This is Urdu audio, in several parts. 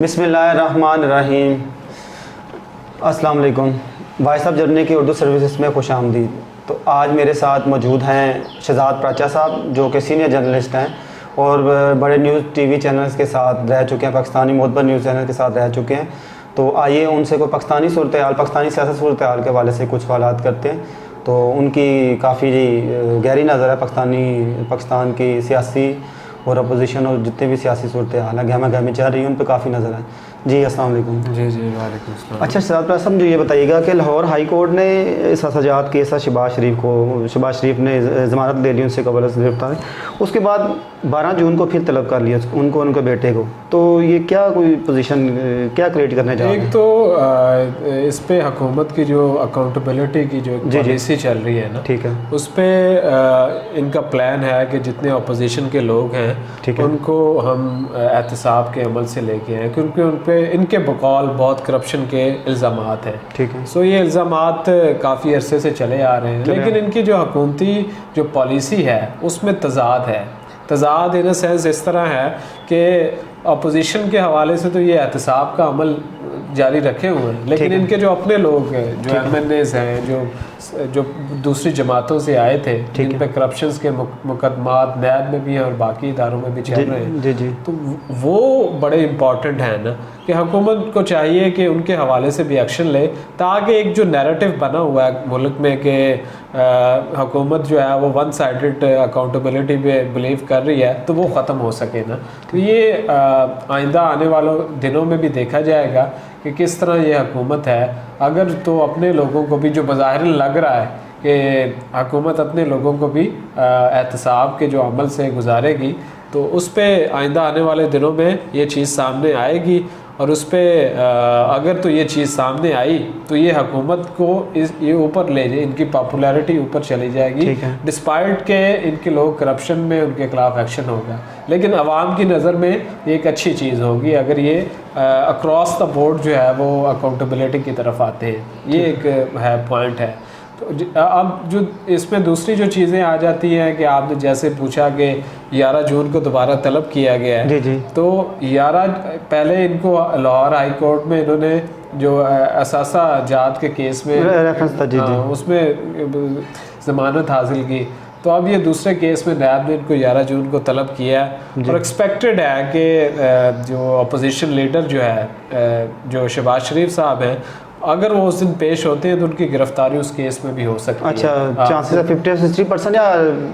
بسم اللہ الرحمن الرحیم۔ السلام علیکم۔ وائس آف جرنی کی اردو سروسز میں خوش آمدید۔ تو آج میرے ساتھ موجود ہیں شہزاد پراچا صاحب، جو کہ سینئر جرنلسٹ ہیں اور بڑے نیوز ٹی وی چینلز کے ساتھ رہ چکے ہیں، پاکستانی معتبر نیوز چینل کے ساتھ رہ چکے ہیں۔ تو آئیے ان سے کوئی پاکستانی صورتحال، پاکستانی سیاست صورتحال کے حوالے سے کچھ سوالات کرتے ہیں۔ تو ان کی کافی گہری نظر ہے پاکستان کی سیاسی اور اپوزیشن اور جتنے بھی سیاسی صورتحال ہیں، گہما گہمی چل رہی ہیں، ان پہ کافی نظر ہے۔ جی السلام علیکم۔ جی وعلیکم السلام۔ اچھا شہزاد پراچا صاحب، مجھے یہ بتائیے گا کہ لاہور ہائی کورٹ نے احتجاج کیس ہے شہباز شریف نے ضمانت لے لی ان سے قبل از گرفتاری، اس کے بعد 12 جون کو پھر طلب کر لیا ان کو، ان کے بیٹے کو۔ تو یہ کیا کوئی پوزیشن کیا کریٹ کرنے جا رہے ہیں؟ ایک تو اس پہ حکومت کی جو اکاؤنٹیبلٹی کی جو پالیسی چل رہی ہے نا، ٹھیک ہے، اس پہ ان کا پلان ہے کہ جتنے اپوزیشن کے لوگ ہیں ان کو ہم احتساب کے عمل سے لے کے آئیں، کیونکہ ان کے بقول بہت کرپشن کے الزامات ہیں۔ ٹھیک ہے، سو یہ الزامات کافی عرصے سے چلے آ رہے ہیں، لیکن ان کی جو حکومتی جو پالیسی ہے اس میں تضاد ہے۔ تضاد ان سینس اس طرح ہے کہ اپوزیشن کے حوالے سے تو یہ احتساب کا عمل جاری رکھے ہوئے ہیں، لیکن ان کے جو اپنے لوگ ہیں، جو ایم این ایز ہیں، جو دوسری جماعتوں سے آئے تھے، جن پہ کرپشنز کے مقدمات نیب میں بھی ہیں اور باقی اداروں میں بھی چل رہے ہیں، تو وہ بڑے امپورٹنٹ ہیں نا کہ حکومت کو چاہیے کہ ان کے حوالے سے بھی ایکشن لے، تاکہ ایک جو نیریٹو بنا ہوا ہے ملک میں کہ حکومت جو ہے وہ ون سائیڈڈ اکاؤنٹیبلٹی پہ بلیو کر رہی ہے، تو وہ ختم ہو سکے نا۔ تو یہ آئندہ آنے والوں دنوں میں بھی دیکھا جائے گا کہ کس طرح یہ حکومت ہے، اگر تو اپنے لوگوں کو بھی جو بظاہر لگ رہا ہے کہ حکومت اپنے لوگوں کو بھی احتساب کے جو عمل سے گزارے گی، تو اس پہ آئندہ آنے والے دنوں میں یہ چیز سامنے آئے گی، اور اس پہ اگر تو یہ چیز سامنے آئی تو یہ حکومت کو یہ اوپر لے جائے، ان کی پاپولیرٹی اوپر چلی جائے گی، ڈسپائٹ کہ ان کے لوگ کرپشن میں ان کے خلاف ایکشن ہوگا، لیکن عوام کی نظر میں یہ ایک اچھی چیز ہوگی اگر یہ اکراس دا بورڈ جو ہے وہ اکاؤنٹیبلٹی کی طرف آتے ہیں۔ یہ ایک ہے پوائنٹ ہے۔ تو اب جو اس میں دوسری جو چیزیں آ جاتی ہیں کہ آپ نے جیسے پوچھا کہ 11 جون کو دوبارہ طلب کیا گیا ہے، تو 11 پہلے ان کو لاہور ہائی کورٹ میں انہوں نے جو اثاثہ جات کے کیس میں اس میں ضمانت حاصل کی، تو اب یہ دوسرے کیس میں نیب نے ان کو 11 جون کو طلب کیا ہے، اور ایکسپیکٹڈ ہے کہ جو اپوزیشن لیڈر جو ہے جو شہباز شریف صاحب ہیں، اگر وہ اس دن پیش ہوتے ہیں تو ان کی گرفتاری اس کیس میں بھی ہو سکتی ہے۔ اچھا، چانسز 50-60% یا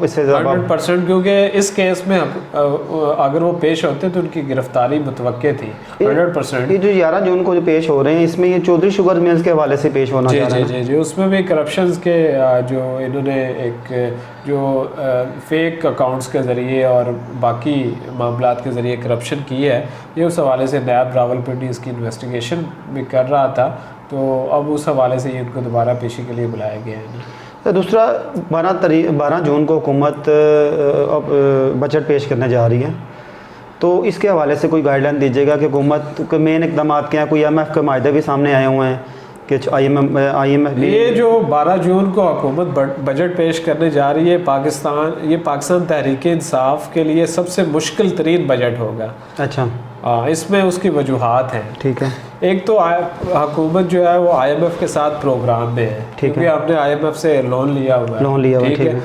اس سے زیادہ؟ 100%، کیونکہ اس کیس میں اگر وہ پیش ہوتے ہیں تو ان کی گرفتاری متوقع تھی 100%۔ یہ جو 11 جون کو جو پیش ہو رہے ہیں، اس میں یہ چودھری شوگر ملز کے حوالے سے پیش ہونا چاہ رہے ہیں؟ جی، اس میں بھی کرپشنز کے جو انہوں نے ایک جو فیک اکاؤنٹس کے ذریعے اور باقی معاملات کے ذریعے کرپشن کی ہے، یہ اس حوالے سے نیب راولپنڈی اس کی انویسٹیگیشن بھی کر رہا تھا، تو اب اس حوالے سے ان کو دوبارہ پیشی کے لیے بلایا گیا ہے۔ دوسرا 12 جون کو حکومت بجٹ پیش کرنے جا رہی ہے، تو اس کے حوالے سے کوئی گائیڈ لائن دیجیے گا کہ حکومت کے مین اقدامات کیا ہیں؟ کوئی ایم ایف کے معاہدے بھی سامنے آئے ہوئے ہیں کہ آئی ایم ایف یہ جو 12 جون کو حکومت بجٹ پیش کرنے جا رہی ہے، پاکستان تحریک انصاف کے لیے سب سے مشکل ترین بجٹ ہوگا۔ اچھا، اس میں اس کی وجوہات ہیں۔ ٹھیک ہے، ایک تو حکومت جو ہے وہ آئی ایم ایف کے ساتھ پروگرام میں ہے، کیونکہ آپ نے آئی ایم ایف سے لون لیا ہوا ہے، ٹھیک ہے،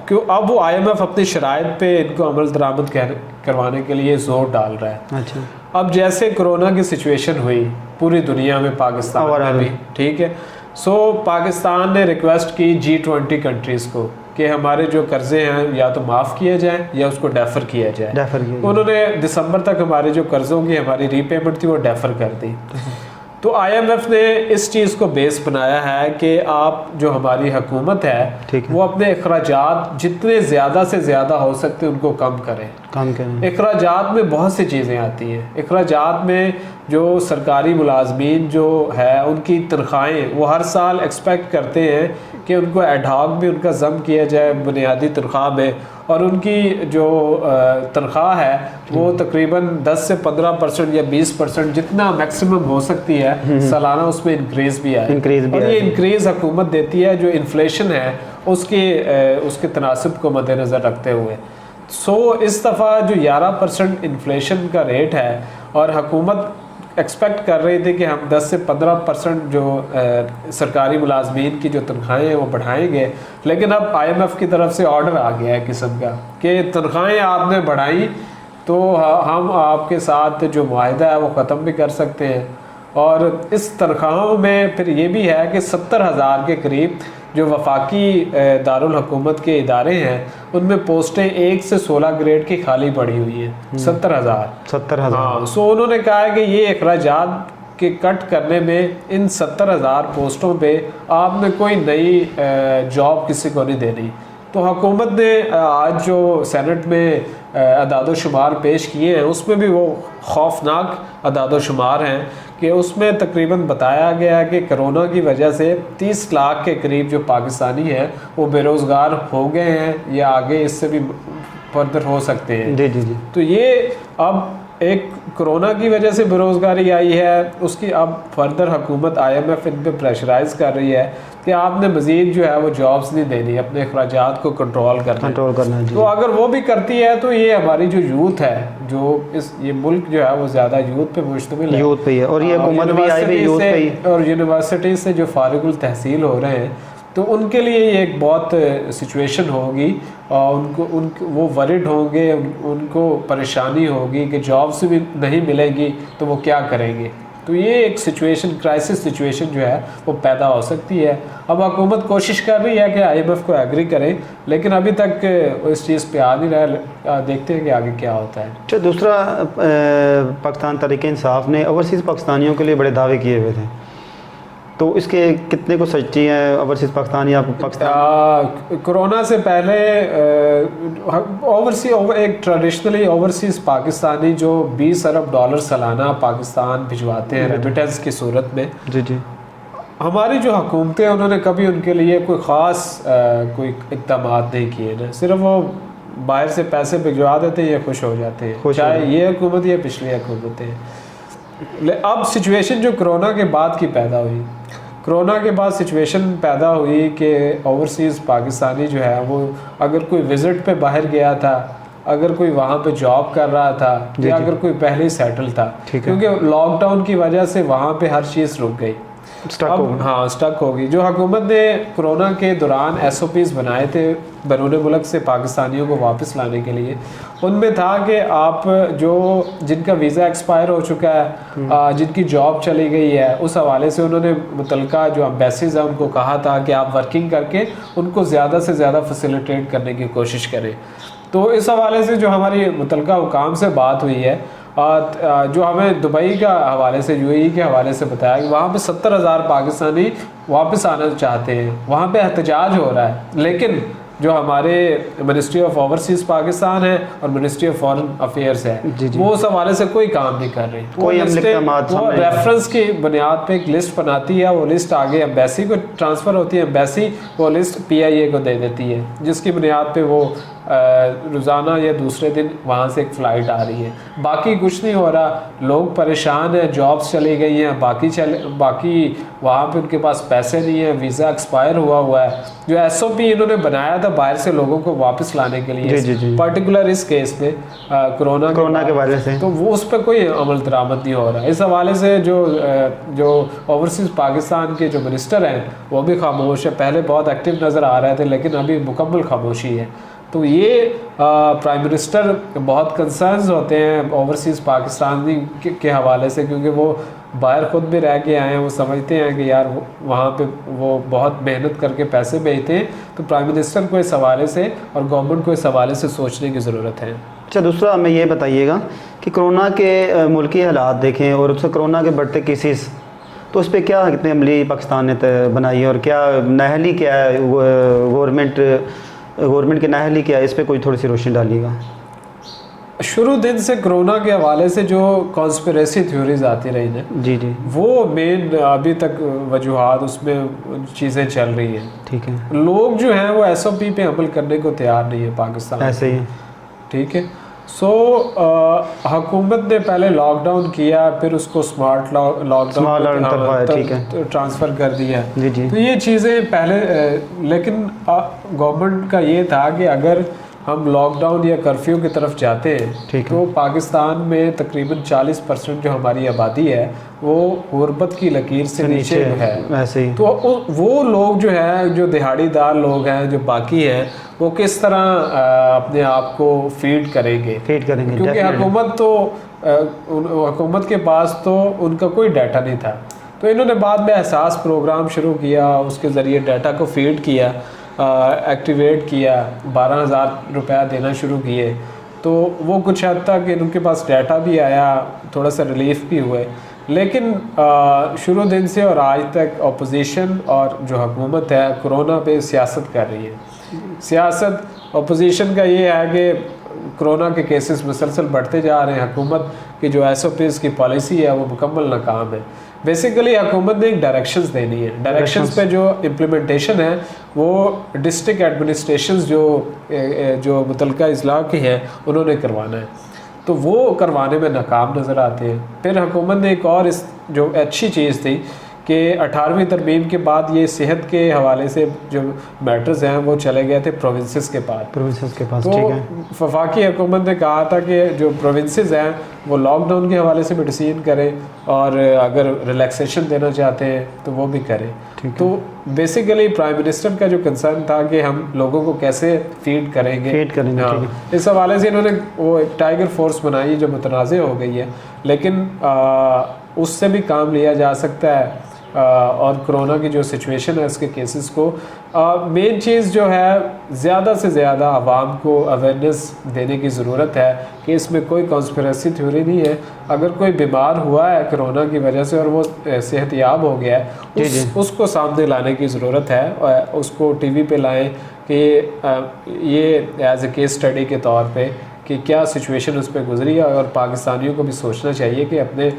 کیوں اب وہ آئی ایم ایف اپنی شرائط پہ ان کو عمل درآمد کروانے کے لیے زور ڈال رہا ہے۔ اچھا، اب جیسے کرونا کی سچویشن ہوئی پوری دنیا میں، پاکستان میں بھی، ٹھیک ہے، سو پاکستان نے ریکویسٹ کی G20 کنٹریز کو کہ ہمارے جو قرضے ہیں یا تو معاف کیے جائیں یا اس کو ڈیفر کیا جائے۔ انہوں نے دسمبر تک ہمارے جو قرضوں کی ہماری ری پیمنٹ تھی وہ ڈیفر کر دی۔ تو آئی ایم ایف نے اس چیز کو بیس بنایا ہے کہ آپ جو ہماری حکومت ہے وہ اپنے اخراجات جتنے زیادہ سے زیادہ ہو سکتے ان کو کم کریں۔ اخراجات میں بہت سی چیزیں آتی ہیں۔ اخراجات میں جو سرکاری ملازمین جو ہے ان کی تنخواہیں وہ ہر سال ایکسپیکٹ کرتے ہیں کہ ان کو ایڈ ہاک بھی ان کا ضم کیا جائے بنیادی تنخواہ میں، اور ان کی جو تنخواہ ہے وہ تقریباً 10 سے 15% یا 20% جتنا میکسیمم ہو سکتی ہے سالانہ اس میں انکریز بھی آئے، اور یہ انکریز حکومت دیتی ہے جو انفلیشن ہے اس کے تناسب کو مد نظر رکھتے ہوئے۔ سو اس دفعہ جو 11% انفلیشن کا ریٹ ہے اور حکومت ایکسپیکٹ کر رہی تھی کہ ہم 10 سے 15% جو سرکاری ملازمین کی جو تنخواہیں ہیں وہ بڑھائیں گے، لیکن اب IMF کی طرف سے آرڈر آ گیا ہے قسم کا کہ تنخواہیں آپ نے بڑھائیں تو ہم آپ کے ساتھ جو معاہدہ ہے وہ ختم بھی کر سکتے ہیں. اور اس تنخواہوں میں پھر یہ بھی ہے کہ 70,000 کے قریب جو وفاقی دارالحکومت کے ادارے ہیں ان میں پوسٹیں 1 سے 16 گریڈ کی خالی پڑی ہوئی ہیں. 70,000. ہاں، سو انہوں نے کہا ہے کہ یہ اخراجات کے کٹ کرنے میں ان 70,000 پوسٹوں پہ آپ نے کوئی نئی جاب کسی کو نہیں دینی. تو حکومت نے آج جو سینٹ میں اعداد و شمار پیش کیے ہیں اس میں بھی وہ خوفناک اعداد و شمار ہیں کہ اس میں تقریباً بتایا گیا ہے کہ کرونا کی وجہ سے 30 لاکھ کے قریب جو پاکستانی ہیں وہ بے روزگار ہو گئے ہیں یا آگے اس سے بھی فردر ہو سکتے ہیں. جی جی جی. تو یہ اب ایک کرونا کی وجہ سے بے روزگاری آئی ہے، اس کی اب فردر حکومت IMF ان پہ پریشرائز کر رہی ہے کہ آپ نے مزید جو ہے وہ جابس نہیں دینی، اپنے اخراجات کو کنٹرول کرنا ہے. تو اگر وہ بھی کرتی ہے تو یہ ہماری جو یوتھ ہے، جو یہ ملک جو ہے وہ زیادہ یوتھ پہ مشتمل ہے، یوتھ پہ ہی ہے، اور یہ حکومت بھی آئی ہوئی یوتھ پہ ہی. اور یونیورسٹی سے جو فارغ التحصیل ہو رہے ہیں تو ان کے لیے یہ ایک بہت سچویشن ہوگی، اور وہ ورڈ ہوں گے، ان کو پریشانی ہوگی کہ جابس بھی نہیں ملے گی تو وہ کیا کریں گے. تو یہ ایک سچویشن، کرائسس سچویشن جو ہے وہ پیدا ہو سکتی ہے. اب حکومت کوشش کر رہی ہے کہ IMF کو ایگری کریں، لیکن ابھی تک اس چیز پہ آ نہیں رہا. دیکھتے ہیں کہ آگے کیا ہوتا ہے. اچھا، دوسرا پاکستان تحریک انصاف نے اوورسیز پاکستانیوں کے لیے بڑے دعوے کیے ہوئے تھے، تو اس کے کتنے کو سچی ہیں اوورسیز پاکستانی؟ آپ پاکستان کرونا سے پہلے ایک ٹریڈیشنلی اوورسیز پاکستانی جو $20 ارب سالانہ پاکستان بھجواتے ہیں ریمیٹنس کی صورت میں. جی جی. ہماری جو حکومتیں انہوں نے کبھی ان کے لیے کوئی خاص کوئی اقدامات نہیں کیے نا، صرف وہ باہر سے پیسے بھجوا دیتے ہیں یا خوش ہو جاتے ہیں، چاہے یہ حکومت یا پچھلی حکومتیں. اب سچویشن جو کرونا کے بعد کی پیدا ہوئی، کرونا کے بعد سچویشن پیدا ہوئی کہ اوورسیز پاکستانی جو ہے وہ اگر کوئی وزٹ پہ باہر گیا تھا، اگر کوئی وہاں پہ جاب کر رہا تھا یا اگر کوئی پہلے ہی سیٹل تھا، کیونکہ لاک ڈاؤن کی وجہ سے وہاں پہ ہر چیز رک گئی، سٹک ہو گئی. جو حکومت نے کرونا کے دوران SOPs بنائے تھے بیرون ملک سے پاکستانیوں کو واپس لانے کے لیے، ان میں تھا کہ آپ جن کا ویزا ایکسپائر ہو چکا ہے، جن کی جاب چلی گئی ہے، اس حوالے سے انہوں نے متعلقہ جو امبیسیز ہیں ان کو کہا تھا کہ آپ ورکنگ کر کے ان کو زیادہ سے زیادہ فیسیلیٹیٹ کرنے کی کوشش کریں. تو اس حوالے سے جو ہماری متعلقہ حکام سے بات ہوئی ہے، جو ہمیں دبئی کا حوالے سے UAE کے حوالے سے بتایا کہ وہاں پہ 70,000 پاکستانی واپس آنا چاہتے ہیں، وہاں پہ احتجاج ہو رہا ہے، لیکن جو ہمارے منسٹری آف اوورسیز پاکستان ہے اور منسٹری آف فارن افیئرس ہے وہ اس حوالے سے کوئی کام نہیں کر رہی. وہ ریفرنس کی بنیاد پہ ایک لسٹ بناتی ہے، وہ لسٹ آگے امبیسی کو ٹرانسفر ہوتی ہے، امبیسی وہ لسٹ PIA کو دے دیتی ہے، جس کی بنیاد پہ وہ روزانہ یا دوسرے دن وہاں سے ایک فلائٹ آ رہی ہے. باقی کچھ نہیں ہو رہا، لوگ پریشان ہیں، جابس چلی گئی ہیں، باقی وہاں پہ ان کے پاس پیسے نہیں ہیں، ویزا ایکسپائر ہوا ہے. جو SOP انہوں نے بنایا تھا باہر سے لوگوں کو واپس لانے کے لیے پرٹیکولر اس کیس میں کرونا کے وجہ سے، تو وہ اس پہ کوئی عمل درآمد نہیں ہو رہا. اس حوالے سے جو اوورسیز پاکستان کے جو منسٹر ہیں وہ بھی خاموش ہے. پہلے بہت ایکٹیو نظر آ رہے تھے لیکن ابھی مکمل خاموشی ہے. تو یہ پرائم منسٹر بہت کنسرنز ہوتے ہیں اوورسیز پاکستانی کے حوالے سے، کیونکہ وہ باہر خود بھی رہ کے آئے ہیں، وہ سمجھتے ہیں کہ یار وہاں پہ وہ بہت محنت کر کے پیسے بھیجتے ہیں. تو پرائم منسٹر کو اس حوالے سے اور گورنمنٹ کو اس حوالے سے سوچنے کی ضرورت ہے. اچھا، دوسرا ہمیں یہ بتائیے گا کہ کرونا کے ملکی حالات دیکھیں اور اس سے کرونا کے بڑھتے کیسز، تو اس پہ کیا کتنے عملی پاکستان نے بنائی ہے اور کیا نااہلی کیا ہے گورنمنٹ کی نااہلی کیا ہے، اس پہ کوئی تھوڑی سی روشنی ڈالیے گا. شروع دن سے کرونا کے حوالے سے جو کانسپریسی تھیوریز آتی رہی ہیں جی وہ مین ابھی تک وجوہات اس میں چیزیں چل رہی ہیں. ٹھیک ہے. لوگ جو ہیں وہ SOP پہ عمل کرنے کو تیار نہیں ہے پاکستان ایسے ہی. ٹھیک ہے. حکومت نے پہلے لاک ڈاؤن کیا، پھر اس کو اسمارٹ لاک ڈاؤن ٹرانسفر کر دیا. تو یہ چیزیں پہلے، لیکن گورنمنٹ کا یہ تھا کہ اگر ہم لاک ڈاؤن یا کرفیو کی طرف جاتے ہیں ٹھیک ہے. تو پاکستان میں تقریباً 40% جو ہماری آبادی ہے وہ غربت کی لکیر سے نیچے ہے. ویسے ہی تو وہ لوگ جو ہے جو دہاڑی دار لوگ ہیں جو باقی ہیں وہ کس طرح اپنے آپ کو فیڈ کریں گے کیونکہ حکومت کے پاس تو ان کا کوئی ڈیٹا نہیں تھا. تو انہوں نے بعد میں احساس پروگرام شروع کیا, اس کے ذریعے ڈیٹا کو فیڈ کیا, ایکٹیویٹ کیا, 12,000 روپیہ دینا شروع کیے. تو وہ کچھ حد تک ان کے پاس ڈیٹا بھی آیا, تھوڑا سا ریلیف بھی ہوئے. لیکن شروع دن سے اور آج تک اپوزیشن اور جو حکومت ہے کرونا پہ سیاست کر رہی ہے. سیاست اپوزیشن کا یہ ہے کہ کرونا کے کیسز مسلسل بڑھتے جا رہے ہیں, حکومت کی جو SOPs کی پالیسی ہے وہ مکمل ناکام ہے. بیسیکلی حکومت نے ایک ڈائریکشنز دینی ہے, ڈائریکشنز پہ جو امپلیمنٹیشن ہے وہ ڈسٹرکٹ ایڈمنسٹریشنز جو متعلقہ اضلاع کی ہیں انہوں نے کروانا ہے. تو وہ کروانے میں ناکام نظر آتے ہیں. پھر حکومت نے ایک اور جو اچھی چیز تھی کہ 18ویں ترمیم کے بعد یہ صحت کے حوالے سے جو میٹرز ہیں وہ چلے گئے تھے پروونسز کے پاس. تو وفاقی حکومت نے کہا تھا کہ جو پروونسز ہیں وہ لاک ڈاؤن کے حوالے سے بھی ڈیسیژن کریں اور اگر ریلیکسیشن دینا چاہتے ہیں تو وہ بھی کریں. تو بیسیکلی پرائم منسٹر کا جو کنسرن تھا کہ ہم لوگوں کو کیسے فیڈ کریں گے, اس حوالے سے انہوں نے وہ ایک ٹائیگر فورس بنائی جو متنازع ہو گئی ہے, لیکن اس سے بھی کام لیا جا سکتا ہے. اور کرونا کی جو سچویشن ہے اس کے کیسز کو مین چیز جو ہے زیادہ سے زیادہ عوام کو اویئرنیس دینے کی ضرورت ہے کہ اس میں کوئی کانسپریسی تھیوری نہیں ہے. اگر کوئی بیمار ہوا ہے کرونا کی وجہ سے اور وہ صحت یاب ہو گیا ہے اس کو سامنے لانے کی ضرورت ہے, اس کو ٹی وی پہ لائیں کہ یہ ایز اے کیس اسٹڈی کے طور پہ کہ کیا سچویشن اس پہ گزری ہے. اور پاکستانیوں کو بھی سوچنا چاہیے کہ اپنے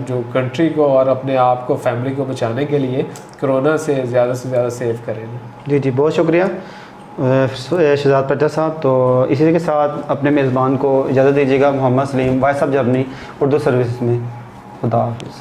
جو کنٹری کو اور اپنے آپ کو فیملی کو بچانے کے لیے کرونا سے زیادہ سیو کریں. جی بہت شکریہ شہزاد پرچا صاحب. تو اسی کے ساتھ اپنے میزبان کو اجازت دیجیے گا. Mohammad Salim voice of Germany Urdu services میں. خدا حافظ.